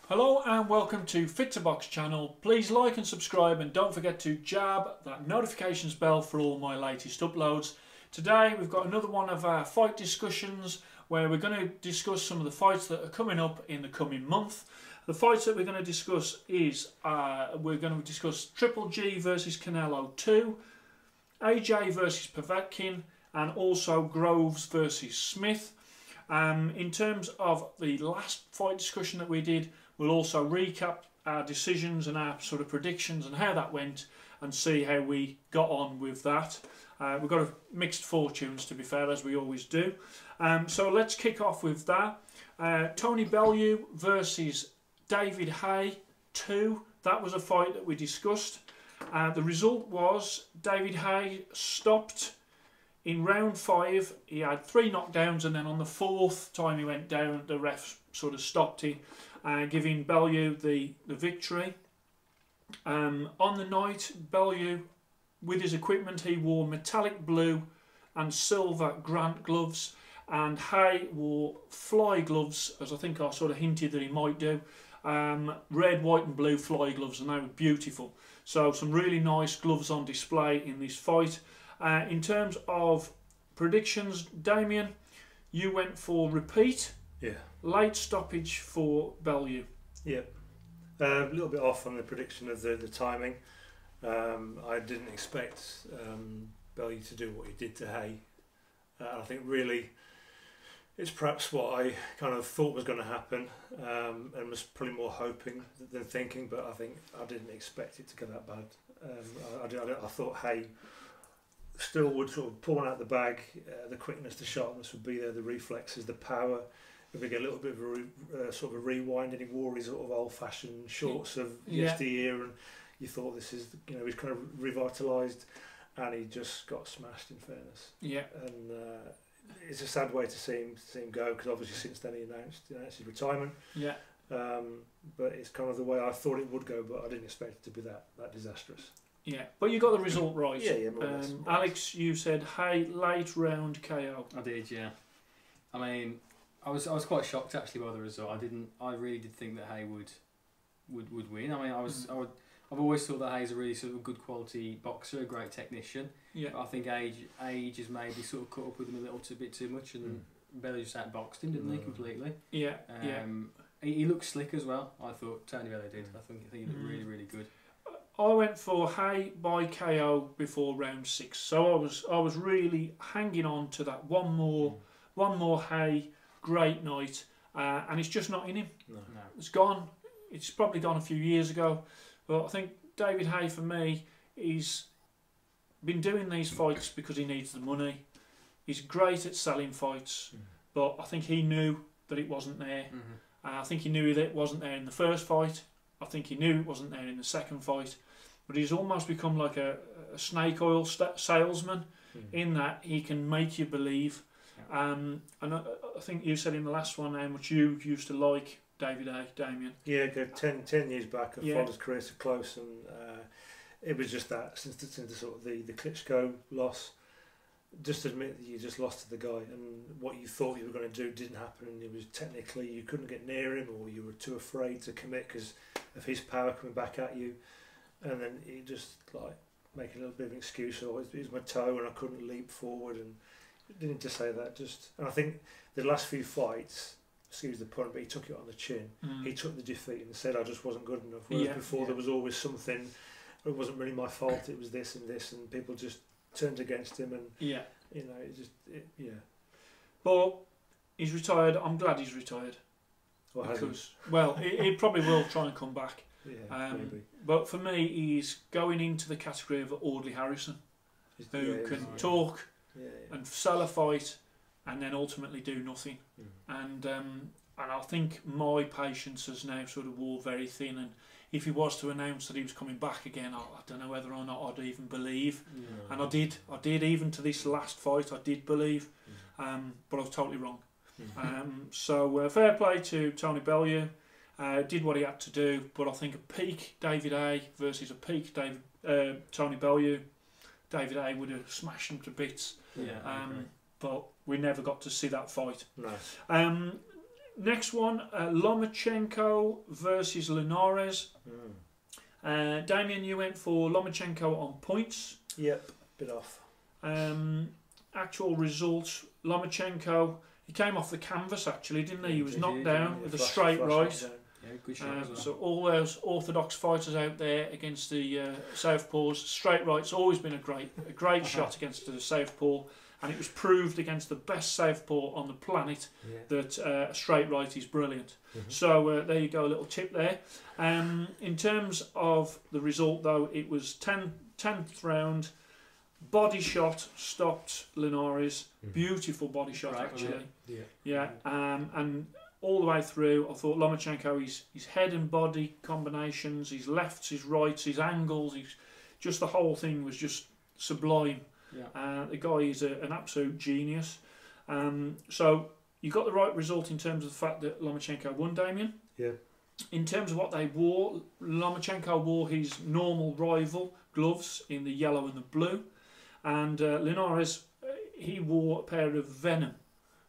Hello and welcome to Fit to Box channel. Please like and subscribe and don't forget to jab that notifications bell for all my latest uploads. Today we've got another one of our fight discussions where we're going to discuss some of the fights that are coming up in the coming month. The fights that we're going to discuss is Triple G versus Canelo 2, AJ versus Povetkin, and also Groves versus Smith. In terms of the last fight discussion that we did, we'll also recap our decisions and our sort of predictions and how that went and see how we got on with that. We've got mixed fortunes, to be fair, as we always do. So let's kick off with that. Tony Bellew versus David Haye 2. That was a fight that we discussed. The result was David Haye stopped in round 5. He had 3 knockdowns, and then on the 4th time he went down, the ref sort of stopped him, giving Bellew the victory. On the night, Bellew, with his equipment, he wore metallic blue and silver Grant gloves, and Haye wore fly gloves, as I think I sort of hinted that he might do. Red, white and blue fly gloves, and they were beautiful. So some really nice gloves on display in this fight. In terms of predictions, Damien, you went for repeat. Yeah. Late stoppage for Bellew. Yeah. A little bit off on the prediction of the timing. I didn't expect Bellew to do what he did to Haye. I think really it's perhaps what I kind of thought was going to happen, and was probably more hoping than thinking, but I think I didn't expect it to go that bad. I thought Haye still would sort of pull one out the bag. The quickness, the sharpness would be there, the reflexes, the power. If we get a little bit of a sort of a rewind, and he wore his sort of old-fashioned shorts of yesteryear, and you thought this is, you know, he's kind of revitalised, and he just got smashed, in fairness. Yeah. And it's a sad way to see him go, because obviously since then he announced his retirement. Yeah. But it's kind of the way I thought it would go, but I didn't expect it to be that disastrous. Yeah, but you got the result right. Yeah. Alex, you said Haye late round KO. I did, yeah. I mean, I was quite shocked actually by the result. I really did think that Haye would win. I mean, I've always thought that Haye's a really sort of good quality boxer, a great technician. Yeah. But I think age has maybe sort of caught up with him a little bit too much, and Bellew just outboxed him, didn't he, completely? Yeah. He looked slick as well. I thought Tony Bellew did. I think he looked really good. I went for Haye by KO before round 6, so I was really hanging on to that one more Haye great night, and it's just not in him. No. It's gone. It's probably gone a few years ago, but I think David Haye, for me, he's been doing these fights because he needs the money. He's great at selling fights, but I think he knew that it wasn't there. I think he knew that it wasn't there in the first fight. I think he knew it wasn't there in the second fight. But he's almost become like a snake oil salesman, in that he can make you believe. And I think you said in the last one how much you used to like David Haye, Damien. Yeah, 10 years back, I followed his career so close, and it was just that since the sort of the Klitschko loss, just admit that you just lost to the guy, and what you thought you were going to do didn't happen, and it was technically you couldn't get near him, or you were too afraid to commit because of his power coming back at you, and then he just like make a little bit of an excuse, or it was my toe and I couldn't leap forward, and didn't just say that. And I think the last few fights, excuse the pun, but he took it on the chin. He took the defeat and said I just wasn't good enough. Whereas before there was always something. It wasn't really my fault. It was this and this, and people just turned against him. And you know, But he's retired. I'm glad he's retired. Well, he probably will try and come back. Yeah, maybe. But for me, he's going into the category of Audley Harrison, who can talk and sell a fight, and then ultimately do nothing. And I think my patience has now sort of wore very thin. And if he was to announce that he was coming back again, I don't know whether or not I'd even believe. And I did even to this last fight, I did believe, but I was totally wrong. So fair play to Tony Bellew. Did what he had to do, but I think a peak David Haye versus a peak Tony Bellew, David Haye would have smashed him to bits. But we never got to see that fight. No. next one, Lomachenko versus Linares. Damien, you went for Lomachenko on points. Yep, bit off. Actual results, Lomachenko, he came off the canvas actually, didn't he? He was knocked down with a flash straight right. Yeah, good shot as well. So all those orthodox fighters out there against the southpaws, straight right's always been a great shot against the southpaw, and it was proved against the best southpaw on the planet that a straight right is brilliant. So there you go, a little tip there. In terms of the result though, it was 10th round, body shot stopped Linares, beautiful body shot actually. And all the way through, I thought Lomachenko, his head and body combinations, his lefts, his rights, his angles, just the whole thing was just sublime. The guy is an absolute genius. So you got the right result in terms of the fact that Lomachenko won, Damien. Yeah. In terms of what they wore, Lomachenko wore his normal rival gloves in the yellow and the blue, and Linares, he wore a pair of Venom.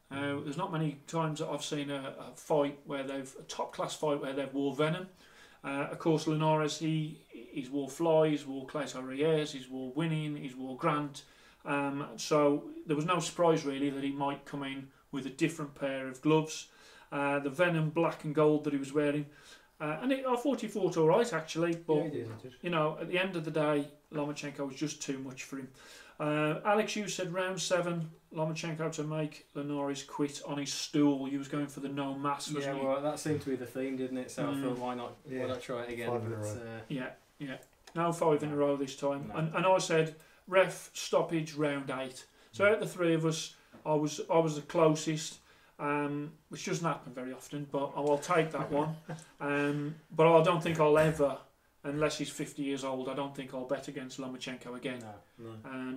There's not many times that I've seen a fight where a top class fight where they've wore Venom. Of course, Linares, he's wore Fly, he's wore Clayton Reyes, he's wore Winning, he's wore Grant. So there was no surprise really that he might come in with a different pair of gloves. The Venom black and gold that he was wearing, and I thought he fought all right actually. But you know, at the end of the day, Lomachenko was just too much for him. Alex, you said round 7, Lomachenko to make Linares quit on his stool. He was going for the no mass, wasn't he? Well, that seemed to be the theme, didn't it? So I thought, why not try it again? 5 in a row. No 5 in a row this time. No. And I said, ref, stoppage, round 8. So out of the three of us, I was the closest, which doesn't happen very often, but I'll take that one. But I don't think I'll ever, unless he's 50 years old, I don't think I'll bet against Lomachenko again.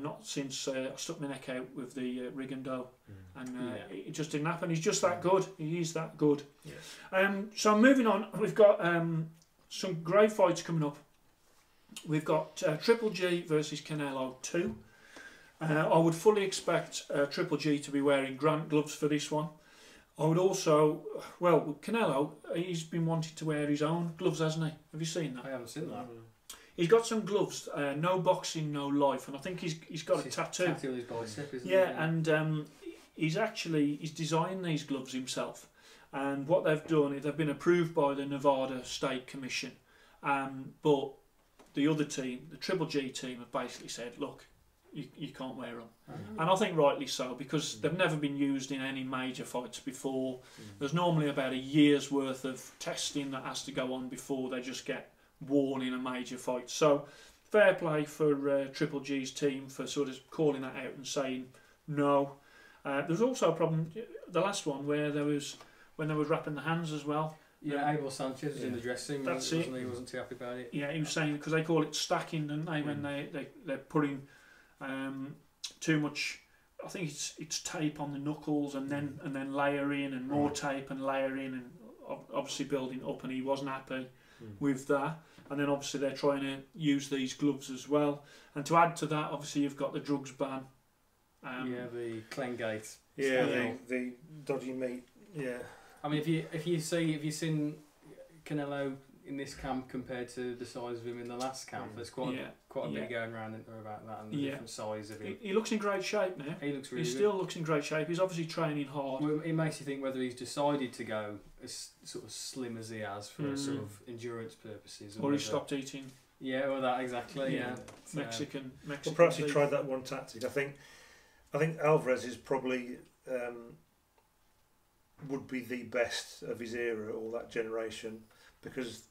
Not since I stuck my neck out with the Rigondeaux, and it just didn't happen. He's just that good. He is that good. So moving on, we've got some great fights coming up. We've got Triple G versus Canelo 2. I would fully expect Triple G to be wearing Grant gloves for this one. I would also, well, Canelo, he's been wanting to wear his own gloves, hasn't he? Have you seen that? I haven't seen that. He's got some gloves, no boxing, no life, and I think he's got a tattoo. Tattoo on his bicep, isn't it? Yeah, and he's designed these gloves himself. And what they've done is they've been approved by the Nevada State Commission, but the other team, the Triple G team, have basically said, look, you can't wear them. And I think rightly so, because they've never been used in any major fights before. There's normally about a year's worth of testing that has to go on before they just get worn in a major fight. So fair play for Triple G's team for sort of calling that out and saying no. There's also a problem, the last one, where when they were wrapping the hands as well. Yeah, Abel Sanchez was in the dressing room. That's it. He wasn't too happy about it. Yeah, he was saying, because they call it stacking, don't they, when they're putting too much, I think it's tape on the knuckles and then layer in and more tape and layer in and obviously building up, and he wasn't happy with that. And then obviously they're trying to use these gloves as well. And to add to that, obviously you've got the drugs ban. The Klengate. Yeah, the dodgy meat. Yeah. I mean, if you've seen Canelo in this camp compared to the size of him in the last camp, there's quite a bit going around about that and the different size of him. He looks in great shape now. He looks really good. Still looks in great shape. He's obviously training hard. Well, it makes you think whether he's decided to go as sort of slim as he has for sort of endurance purposes, or he stopped eating. Yeah, or that exactly. Yeah, Mexican. Well, perhaps he tried that one tactic. I think Alvarez is probably would be the best of his era or that generation, because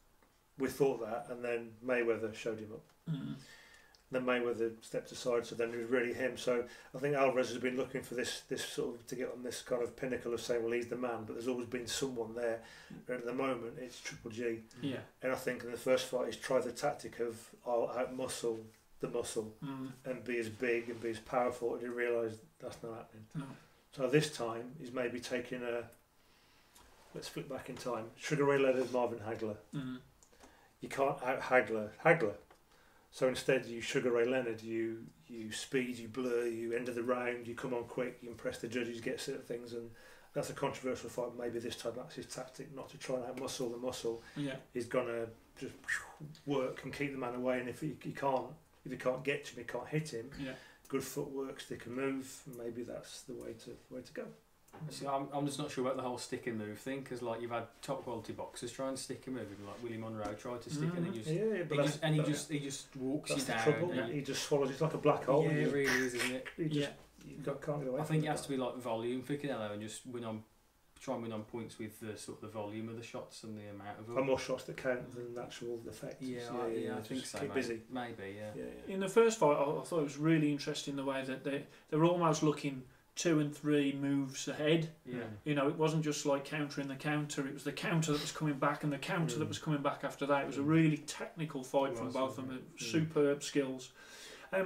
we thought that, and then Mayweather showed him up. Then Mayweather stepped aside, so then it was really him. So I think Alvarez has been looking for this sort of, to get on this kind of pinnacle of saying, well, he's the man, but there's always been someone there. And at the moment, it's Triple G. Yeah. And I think in the first fight, he's tried the tactic of, I'll out-muscle the muscle and be as big and be as powerful, and he realised that's not happening. No. So this time, he's maybe taking let's flip back in time, Sugar Ray Leonard, Marvin Hagler. You can't out-Hagler. So instead, you Sugar Ray Leonard, you speed, you blur, you end of the round, you come on quick, you impress the judges, get certain things, and that's a controversial fight. Maybe this time that's his tactic, not to try and out-muscle the muscle. Yeah. He's gonna just work and keep the man away, and if he can't get to him, he can't hit him. Yeah. Good footwork, stick and move. Maybe that's the way to go. See, I'm just not sure about the whole stick and move thing, because like you've had top quality boxers try and stick and move, like Willie Monroe tried to stick and he just walks you down. Trouble. He just swallows. It's like a black hole. Yeah, it really is, isn't it? You can't get away. I think it has to be like volume for Canelo and just try and win on points with the sort of the volume of the shots and the amount of them. And more shots that count than the actual effect. Yeah, I think so. Keep busy. Maybe, yeah. In the first fight, I thought it was really interesting the way that they were almost looking 2 and 3 moves ahead. Yeah. You know, it wasn't just like countering the counter, it was the counter that was coming back and the counter that was coming back after that. It was a really technical fight from both of them, superb skills.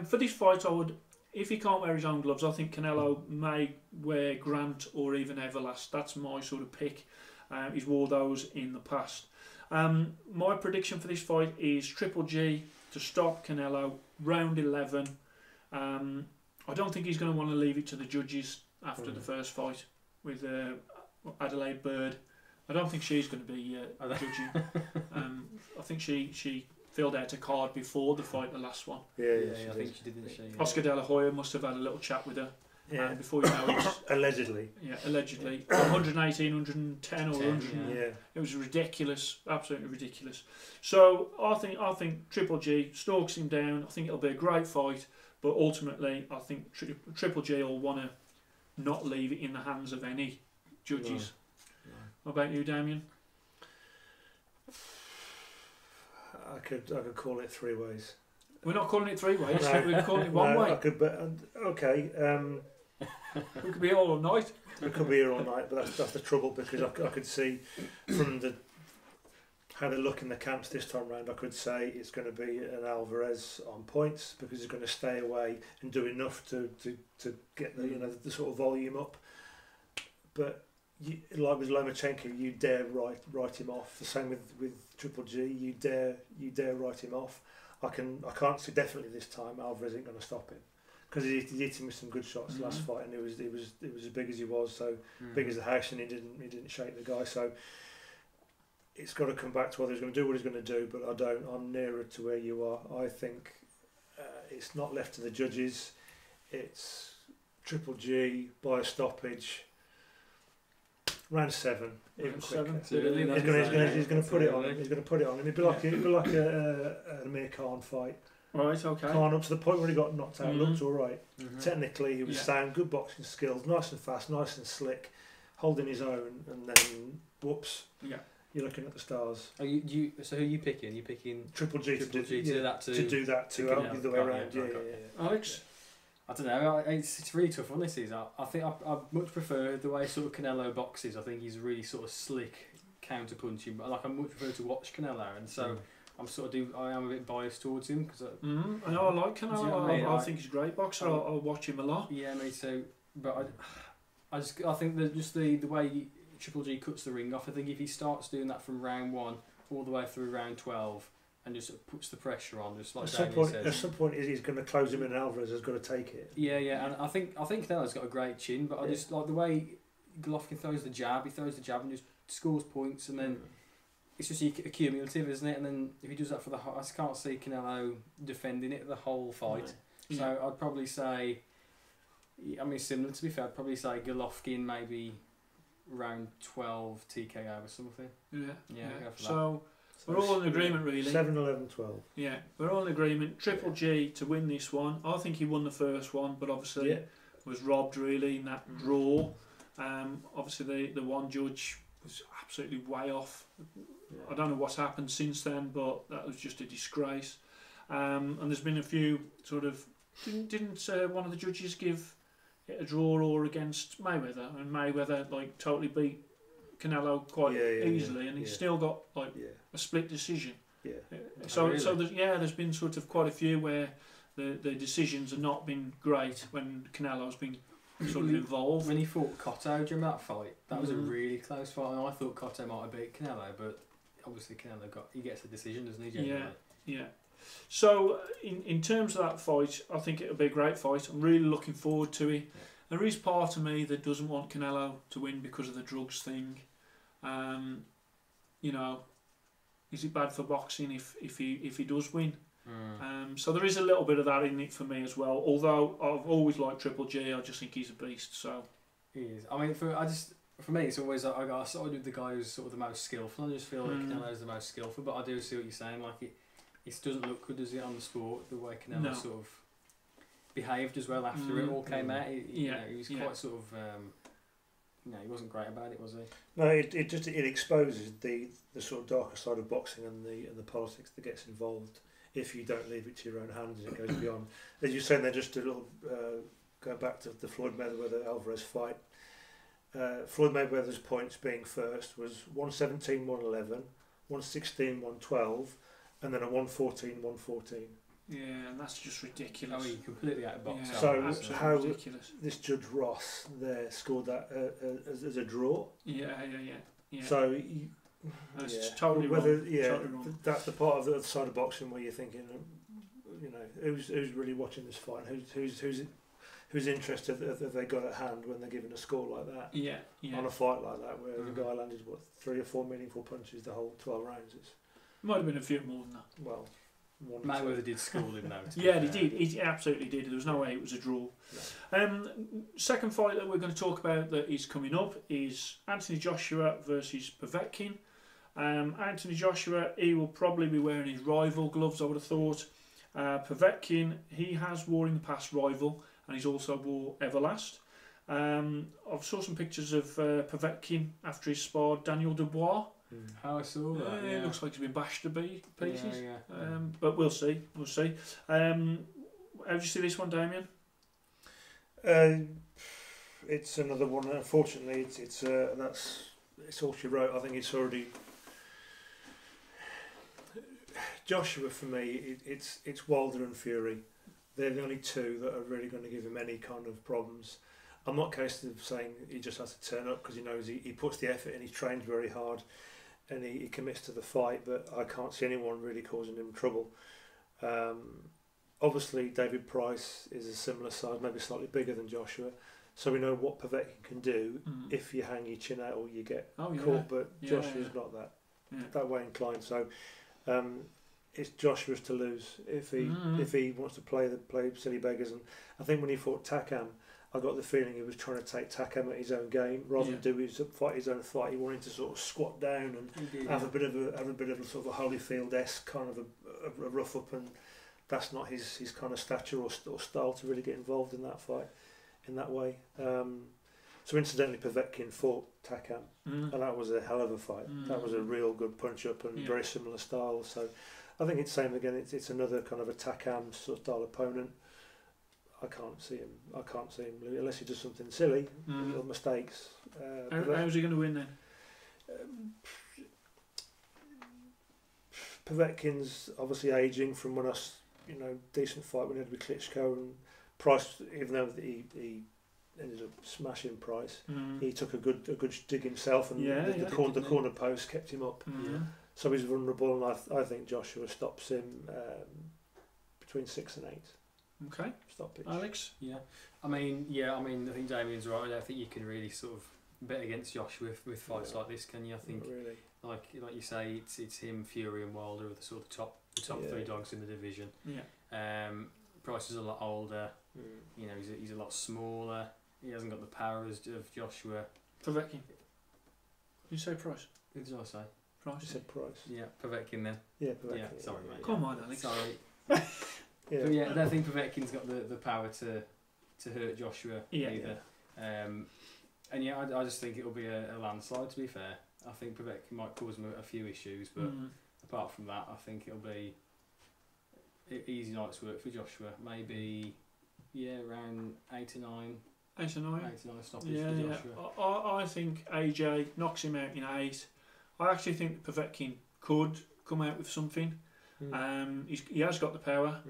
For this fight, I would, if he can't wear his own gloves, I think Canelo may wear Grant or even Everlast. That's my sort of pick. He's wore those in the past. My prediction for this fight is Triple G to stop Canelo, round 11. I don't think he's going to want to leave it to the judges after the first fight with Adelaide Bird. I don't think she's going to be judging. I think she filled out a card before the fight, the last one. I think she did, didn't she? Oscar De La Hoya must have had a little chat with her. Before you know it. Allegedly. Yeah, allegedly. 118, 110 or 100. Yeah. It was ridiculous, absolutely ridiculous. So I think Triple G stalks him down. I think it'll be a great fight, but ultimately I think Triple G will want to not leave it in the hands of any judges. No. What about you, Damien? I could call it 3 ways. We're not calling it 3 ways. No. We're calling it one way. I could, but okay. We could be here all night. We could be here all night, but that's the trouble, because I could see from how they look in the camps this time round. I could say it's going to be an Alvarez on points, because he's going to stay away and do enough to get the sort of volume up. But like with Lomachenko, you dare write him off. The same with Triple G. You dare write him off. I can't see definitely this time Alvarez isn't going to stop him, because he hit him with some good shots last fight, and it was as big as he was, so big as the house, and he didn't shake the guy. So it's got to come back to whether he's going to do what he's going to do. But I'm nearer to where you are. I think it's not left to the judges. It's Triple G by a stoppage. Round 7, even quicker. He's going to put it on him. He's going to put it on him. It'd be like an Amir Khan fight. Right, okay. Khan up to the point where he got knocked out. Looked all right. Technically, he was sound, good boxing skills, nice and fast, nice and slick, holding his own, and then whoops. Yeah. You're looking at the stars. So who are you picking? You're picking Triple G to do that to the way around. Yeah. Alex? I don't know. It's really tough on this. I think I much prefer the way sort of Canelo boxes. I think he's really sort of slick counter punching. But I much prefer to watch Canelo, and so I am a bit biased towards him because I know I like Canelo. You know I think he's a great boxer. I'll watch him a lot. Yeah, me too. But I think that just the way Triple G cuts the ring off. I think if he starts doing that from round 1 all the way through round 12. And just puts the pressure on, just like at some point, he's going to close him in, and Alvarez has got to take it. Yeah, and I think Canelo's got a great chin, but I just like the way Golovkin throws the jab. He throws the jab and just scores points, and then it's just accumulative, isn't it? And then if he does that for the whole, I just can't see Canelo defending it the whole fight. No. So I'd probably say, similar to be fair, I'd probably say Golovkin maybe round 12 TKO or something. Yeah. Go for that. We're all in agreement, really. 7, 11, 12. Yeah, we're all in agreement. Triple G to win this one. I think he won the first one, but obviously was robbed really in that draw. Obviously, the one judge was absolutely way off. I don't know what's happened since then, but that was just a disgrace. And there's been a few sort of... Didn't one of the judges give it a draw or against Mayweather? And Mayweather totally beat Canelo quite easily, and he's still got a split decision. Yeah. So there's been sort of quite a few where the decisions have not been great when Canelo's been sort of involved. When he fought Cotto, do you remember that fight? That was a really close fight, and I thought Cotto might have beat Canelo, but obviously Canelo gets a decision, doesn't he? Generally? Yeah. So in terms of that fight, I think it'll be a great fight. I'm really looking forward to it. There is part of me that doesn't want Canelo to win because of the drugs thing. You know, is it bad for boxing if he does win? So there is a little bit of that in it for me as well. Although I've always liked Triple G, I just think he's a beast. So he is. I mean, for me, it's always I got side with the guy who's sort of the most skillful. I just feel like Canelo's the most skillful. But I do see what you're saying. Like it doesn't look good, does it, on the sport? The way Canelo sort of behaved as well after it all came out. You know, he was quite sort of. He wasn't great about it, was he? No, it exposes the sort of darker side of boxing and the politics that gets involved if you don't leave it to your own hands and it goes beyond. As you're saying, they're just a little going back to the Floyd Mayweather Alvarez fight. Floyd Mayweather's points being first was 117, 111, 116, 112, and then a 114, 114. Yeah, and that's just ridiculous. Oh, he completely out of box. So absolutely how ridiculous. This Judge Ross there scored that as a draw. Yeah. So that's totally wrong. Totally wrong. That's the part of the other side of boxing where you're thinking, you know, who's really watching this fight? Who's interested that they got at hand when they're given a score like that? Yeah. On a fight like that, where the guy landed 3 or 4 meaningful punches the whole 12 rounds. Might have been a few more than that. Well, Mayweather did school him though. Yeah, he did. He absolutely did. There was no way it was a draw. No. Second fight that we're going to talk about that is coming up is Anthony Joshua versus Povetkin. Anthony Joshua, he will probably be wearing his rival gloves, I would have thought. Povetkin, he has worn in the past rival, and he's also wore Everlast. I've saw some pictures of Povetkin after he sparred Daniel Dubois. How I saw that. It looks like he's been bashed to pieces. Yeah. But we'll see. How do you see this one, Damien? It's another one. Unfortunately, it's all she wrote. I think it's already. Joshua, for me, it's Wilder and Fury. They're the only two that are really going to give him any kind of problems. I'm not case of saying he just has to turn up because he knows he puts the effort in, he trains very hard, and he commits to the fight, but I can't see anyone really causing him trouble. Obviously, David Price is a similar size, maybe slightly bigger than Joshua, so we know what Povetkin can do if you hang your chin out or you get caught, but Joshua's not that way inclined, so it's Joshua's to lose if he wants to play silly beggars. And I think when he fought Takam, I got the feeling he was trying to take Takam at his own game rather than do his own fight. He wanted to sort of squat down and have a bit of a sort of a Holyfield-esque kind of a rough up, and that's not his kind of stature or style to really get involved in that fight in that way. So incidentally, Povetkin fought Takam, and that was a hell of a fight. That was a real good punch up and very similar style. So I think it's same again. It's another kind of a Takam sort of style opponent. I can't see him unless he does something silly or mistakes. How's he going to win then? Povetkin's obviously ageing from when decent fight when he had with Klitschko, and Price, even though he ended up smashing Price, he took a good dig himself, and the corner post kept him up. So he's vulnerable, and I think Joshua stops him between 6 and 8. Okay. Stop pitch. Alex? I mean, I think Damien's right. I don't think you can really sort of bet against Joshua with fights like this, can you? I think, really. like you say, it's him, Fury, and Wilder are the sort of top 3 dogs in the division. Price is a lot older. You know, he's a lot smaller. He hasn't got the power of Joshua. Povetkin. Did you say Price? Who did I say? Price. You said Price. Yeah, Povetkin then. Yeah, Povetkin. Yeah, sorry, mate. Come on, Alex. Sorry. But I don't think Povetkin's got the power to hurt Joshua either. And I just think it'll be a landslide, to be fair. I think Povetkin might cause him a few issues, but apart from that, I think it'll be easy night's work for Joshua. Maybe, around 8 or 9. 8 or 9? 8 or 9 stoppage for Joshua. I think AJ knocks him out in 8. I actually think Povetkin could come out with something. He has got the power.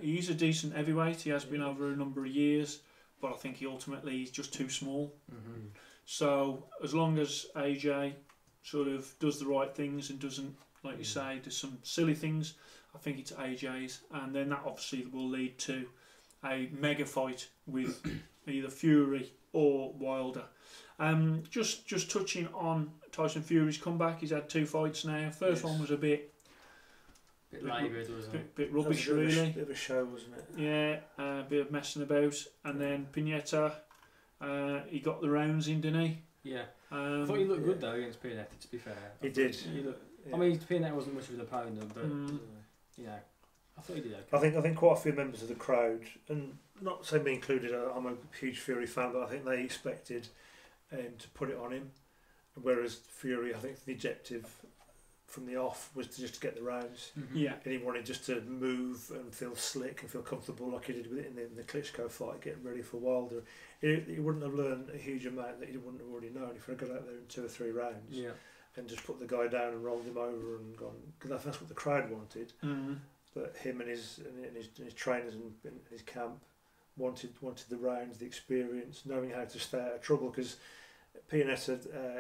He's a decent heavyweight. He has been over a number of years, but I think he's just too small. So as long as AJ sort of does the right things and doesn't, like you say, do some silly things, I think it's AJ's, and then that obviously will lead to a mega fight with either Fury or Wilder. Just touching on Tyson Fury's comeback, he's had 2 fights now. First one was a bit laboured, wasn't it? Bit rubbish, a really. bit of a show, wasn't it? Yeah, a bit of messing about. And then Pineta, he got the rounds in, didn't he? Yeah. I thought he looked good though against Pineta, to be fair. He did. I mean, Pineta wasn't much of an opponent, but you know, I thought he did okay. I think quite a few members of the crowd, and not saying me included, I'm a huge Fury fan, but I think they expected to put it on him, whereas Fury, I think the objective from the off was to just get the rounds. Yeah. And he wanted just to move and feel slick and feel comfortable like he did with it in the Klitschko fight, getting ready for Wilder. He wouldn't have learned a huge amount that he wouldn't have already known if he had got out there in 2 or 3 rounds. Yeah. And just put the guy down and rolled him over and gone, because that's what the crowd wanted. But him and his trainers and his camp wanted the rounds, the experience, knowing how to stay out of trouble. Because Pianetta,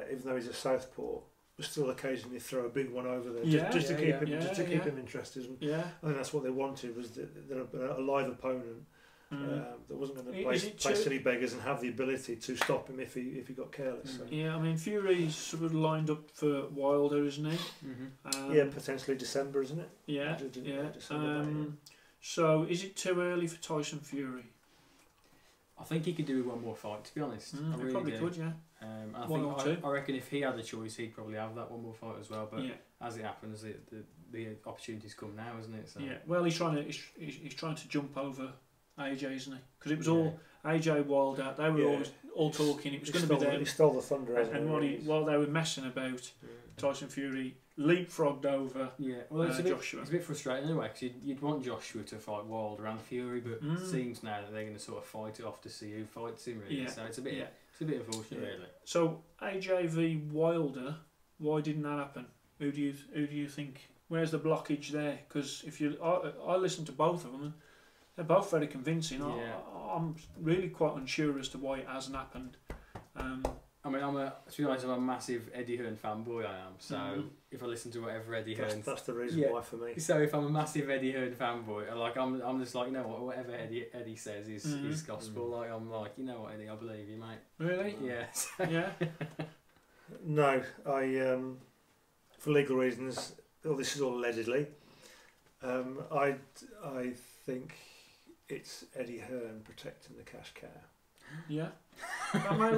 even though he's a southpaw, will still occasionally throw a big one over there just to keep him interested. And I think that's what they wanted, was a live opponent that wasn't going to play silly beggars and have the ability to stop him if he got careless. So. Yeah, I mean Fury's sort of lined up for Wilder, isn't he? Potentially December, isn't it? Yeah, December, so is it too early for Tyson Fury? I think he could do with one more fight, to be honest. I really probably do. could, yeah. I reckon if he had the choice, he'd probably have that one more fight as well. But as it happens, the opportunities come now, isn't it? So. Yeah. Well, he's trying to jump over AJ, isn't he? Because it was all AJ Wilder. They were all talking. It was going to be them. He stole the thunder. And while they were messing about, Tyson Fury leapfrogged over Joshua. It's a bit frustrating anyway, because you'd want Joshua to fight Wilder and Fury, but it seems now that they're going to sort of fight it off to see who fights him, really. So it's a bit unfortunate, really. So AJ v Wilder, why didn't that happen? Who do you think? Where's the blockage there? Because I listened to both of them, and they're both very convincing. I'm really quite unsure as to why it hasn't happened. I mean, to be honest, I'm a massive Eddie Hearn fanboy. I am. So if I listen to whatever Eddie Hearn, that's the reason why for me. So if I'm a massive Eddie Hearn fanboy, I'm just like, you know what, whatever Eddie says is gospel. Like I'm like, you know what, Eddie, I believe you, mate. Really? Yeah. Yeah. No, I for legal reasons. This is all allegedly. I think it's Eddie Hearn protecting the cash cow. Yeah. That may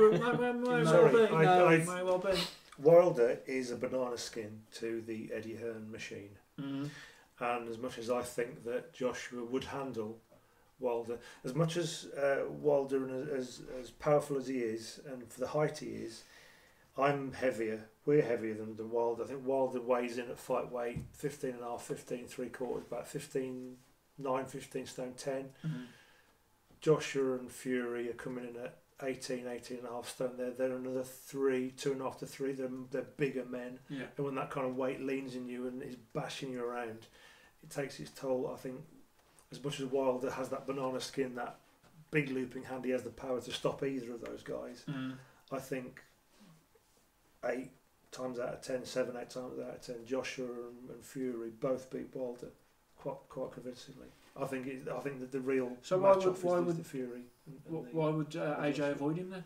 well be. Wilder is a banana skin to the Eddie Hearn machine. And as much as I think that Joshua would handle Wilder, as much as Wilder and as powerful as he is, and for the height he is, I'm heavier. We're heavier than Wilder. I think Wilder weighs in at fight weight 15.5, 15 3/4, about 15 stone 10. Joshua and Fury are coming in at 18.5 stone. They're another 2.5 to 3. They're bigger men. Yeah. And when that kind of weight leans in you and is bashing you around, it takes its toll. I think as much as Wilder has that banana skin, that big looping hand, he has the power to stop either of those guys. I think 8 times out of 10, 7, 8 times out of 10, Joshua and Fury both beat Wilder quite convincingly. I think that the real match-off is the Fury. Why would AJ avoid him then?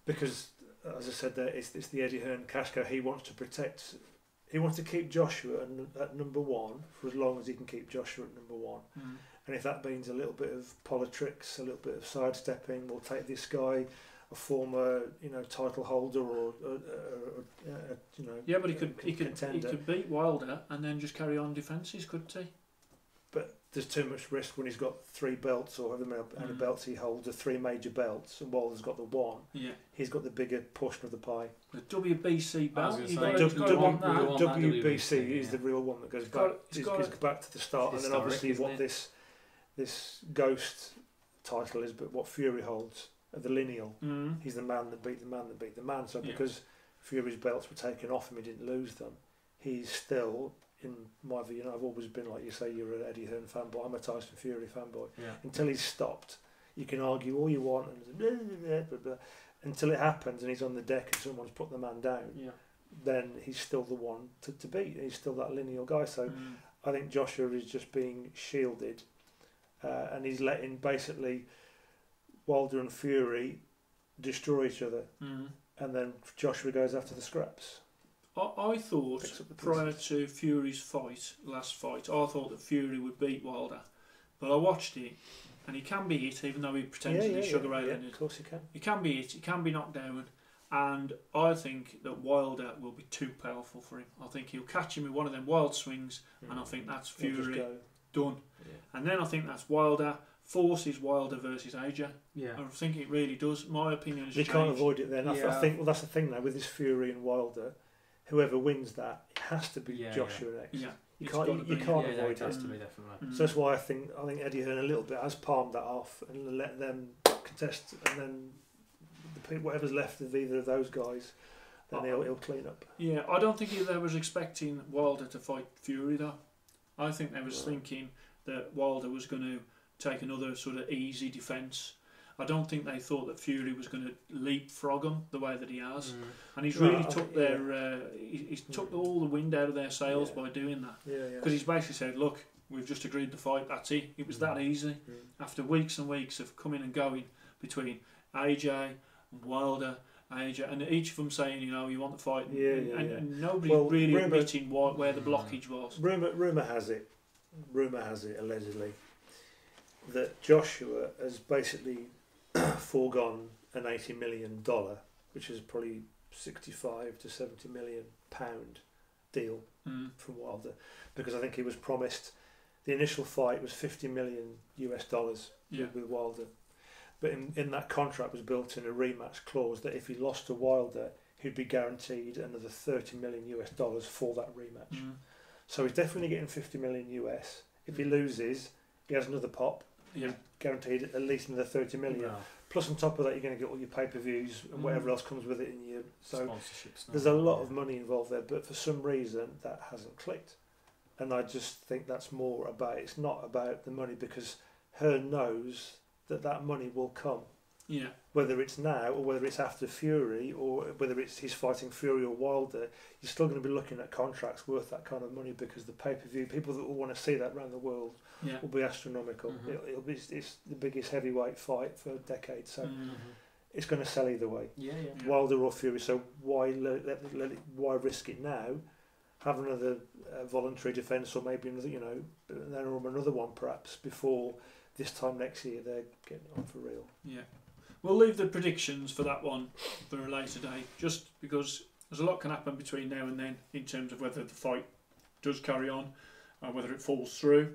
Because, as I said, it's the Eddie Hearn cash cow. He wants to protect. He wants to keep Joshua at number 1 for as long as he can keep Joshua at number 1. And if that means a little bit of politics, a little bit of sidestepping, we'll take this guy, a former title holder or but he could beat Wilder and then just carry on defences, couldn't he? But there's too much risk when he's got 3 belts or however many belts he holds, the 3 major belts, and Wilder's got the 1. Yeah. He's got the bigger portion of the pie. The WBC belt. WBC is the real one that goes back to the start, and then obviously what this ghost title is, but what Fury holds, the lineal. He's the man that beat the man that beat the man. So because Fury's belts were taken off him, he didn't lose them. He's still, in my view, I've always been, like you say, you're an Eddie Hearn fanboy. I'm a Tyson Fury fanboy. Until he's stopped, you can argue all you want, and blah, blah, blah, until it happens and he's on the deck and someone's put the man down. Then he's still the one to beat. He's still that lineal guy. So I think Joshua is just being shielded, and he's letting basically Wilder and Fury destroy each other, and then Joshua goes after the scraps. I thought prior to Fury's last fight, I thought that Fury would beat Wilder, but I watched it, and he can be hit, even though he pretends that he's Sugar Ray Leonard. Of course he can. He can be hit, he can be knocked down, and I think that Wilder will be too powerful for him. I think he'll catch him with one of them wild swings, and I think that's Fury done. Yeah. And then I think that's Wilder forces Wilder versus AJ. Yeah, I think it really does. My opinion is you can't avoid it then. I think that's the thing now with this Fury and Wilder. Whoever wins that, it has to be Joshua next. Yeah. You can't avoid it. It has to be, definitely. So that's why I think Eddie Hearn a little bit has palmed that off and let them contest, and then whatever's left of either of those guys, then he'll clean up. Yeah, I don't think either was expecting Wilder to fight Fury though. I think they was thinking that Wilder was going to take another sort of easy defence. I don't think they thought that Fury was going to leapfrog him the way that he has, and he's really took he's took all the wind out of their sails by doing that. Because he's basically said, "Look, we've just agreed to fight. That's it. It was that easy." After weeks and weeks of coming and going between AJ and Wilder, AJ, and each of them saying, "You know, you want the fight," and nobody really admitting where the blockage was. Rumor has it, allegedly, that Joshua has basically foregone an $80 million, which is probably 65 to 70 million pound deal from Wilder, because I think he was promised the initial fight was $50 million with Wilder, but in that contract was built in a rematch clause that if he lost to Wilder, he'd be guaranteed another $30 million for that rematch. So he's definitely getting $50 million. If he loses, he has another pop. Guaranteed at least another 30 million. No. Plus on top of that, you're going to get all your pay-per-views and whatever else comes with it in your sponsorships. There's a lot of money involved there, but for some reason that hasn't clicked. And I just think that's more about, it's not about the money, because Hearn knows that money will come. Yeah. Whether it's now or whether it's after Fury or whether it's he's fighting Fury or Wilder, you're still going to be looking at contracts worth that kind of money, because the pay-per-view, people that will want to see that around the world will be astronomical. It's the biggest heavyweight fight for decades, so it's going to sell either way. Wilder or Fury. So why why risk it now? Have another voluntary defence, or maybe another, then another one perhaps before this time next year they're getting on for real. Yeah. We'll leave the predictions for that one for a later date, just because there's a lot can happen between now and then in terms of whether the fight does carry on or whether it falls through.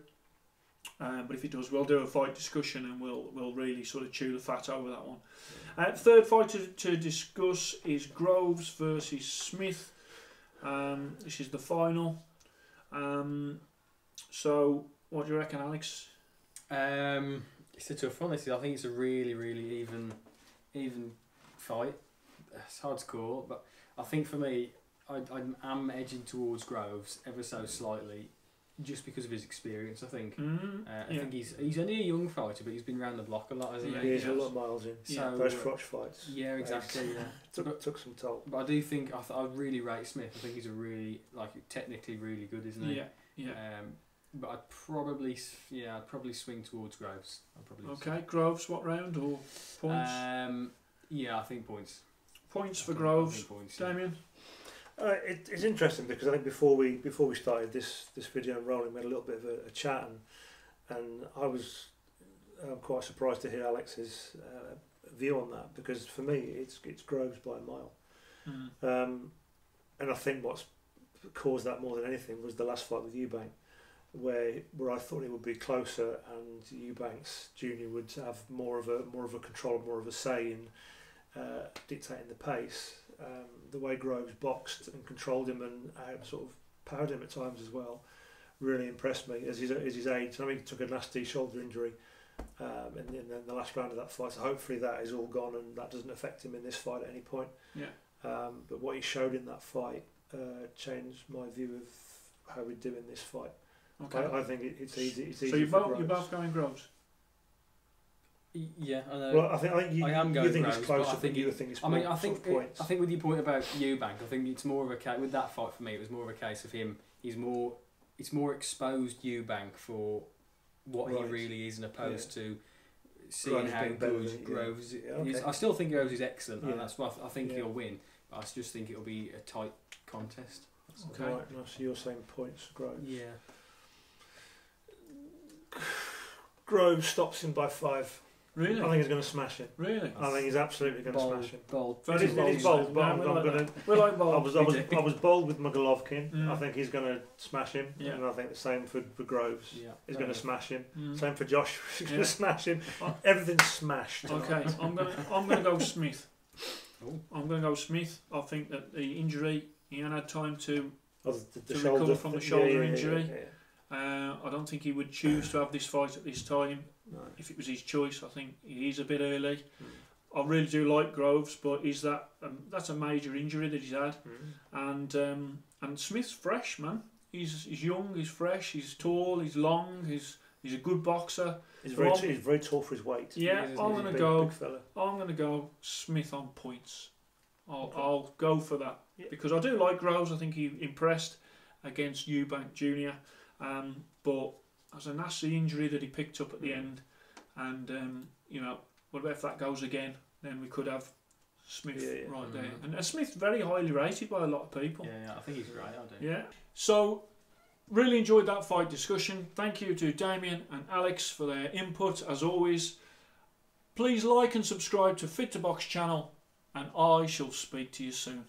But if it does, we'll do a fight discussion and we'll really sort of chew the fat over that one. Third fight to discuss is Groves versus Smith. This is the final. So, what do you reckon, Alex? It's a tough one. I think it's a really, really even fight. It's hard to call, but I think for me, I am edging towards Groves ever so slightly, just because of his experience. I think. I think he's only a young fighter, but he's been around the block a lot, hasn't he? He's a lot of miles in. So, those crotch fights. Yeah, exactly. took some toll. But I do think I really rate Smith. I think he's a really technically really good, isn't he? Yeah. But I'd probably swing towards Groves. Okay, Groves, what round or points? I think points. Points for Groves. Points, Damien? It's interesting because I think before we started this video rolling, we had a little bit of a chat, and I was quite surprised to hear Alex's view on that, because for me it's Groves by a mile. And I think what's caused that more than anything was the last fight with Eubank, where I thought it would be closer, and Eubanks Jr. would have more of a control, more of a say in dictating the pace. The way Groves boxed and controlled him and sort of powered him at times as well really impressed me as his age. I mean, he took a nasty shoulder injury in the last round of that fight, so hopefully that is all gone and that doesn't affect him in this fight at any point. But what he showed in that fight changed my view of how we'd do in this fight. Okay. I think it's easy. So you're both going Groves? Yeah, I know. Well, I think you am going you think Groves, it's closer. I think it's I mean, I think with your point about Eubank, I think it's more of a case with that fight for me. It was more of a case of him. It's more exposed Eubank for what he really is, as opposed to seeing Groves how being better good than- Groves yeah, okay. is. I still think Groves is excellent, Yeah. and that's why I think Yeah. he'll win. But I just think it'll be a tight contest. Okay. Right, no, so you're saying points for Groves. Yeah. Groves stops him by 5. Really? I think he's going to smash him. Really? I think he's absolutely going to Bold, smash him. bold. Very It is bold, but No, I'm we like going that. to. We like I bold. was bold with Golovkin. Mm. I think he's going to smash him, Yeah. and I think the same for Groves. Yeah. He's going to smash him. Mm. Same for Josh. He's going Yeah. to smash him. Oh. Everything's smashed. Okay, I'm gonna go Smith. Oh. I'm gonna go Smith. I think that the injury, he hadn't had time to Oh, the to shoulder recover from the thing. shoulder injury. Yeah. I don't think he would choose to have this fight at this time No. if it was his choice. I think he is a bit early. Mm. I really do like Groves, but is that that's a major injury that he's had, Mm. and Smith's fresh, man. He's young, he's fresh, he's tall, he's long, he's a good boxer. He's Well, very tall for his weight. Yeah, He's I'm a gonna Big- go. big fella. I'm gonna go Smith on points. Okay. I'll go for that Yeah. because I do like Groves. I think he impressed against Eubank Jr. But as a nasty injury that he picked up at the end, and you know, what about if that goes again? Then we could have Smith Yeah, yeah. right there. Mhm. And Smith's very highly rated by a lot of people. Yeah, I think he's right. I do. Yeah. So, really enjoyed that fight discussion. Thank you to Damien and Alex for their input, as always. Please like and subscribe to Fit to Box channel, and I shall speak to you soon.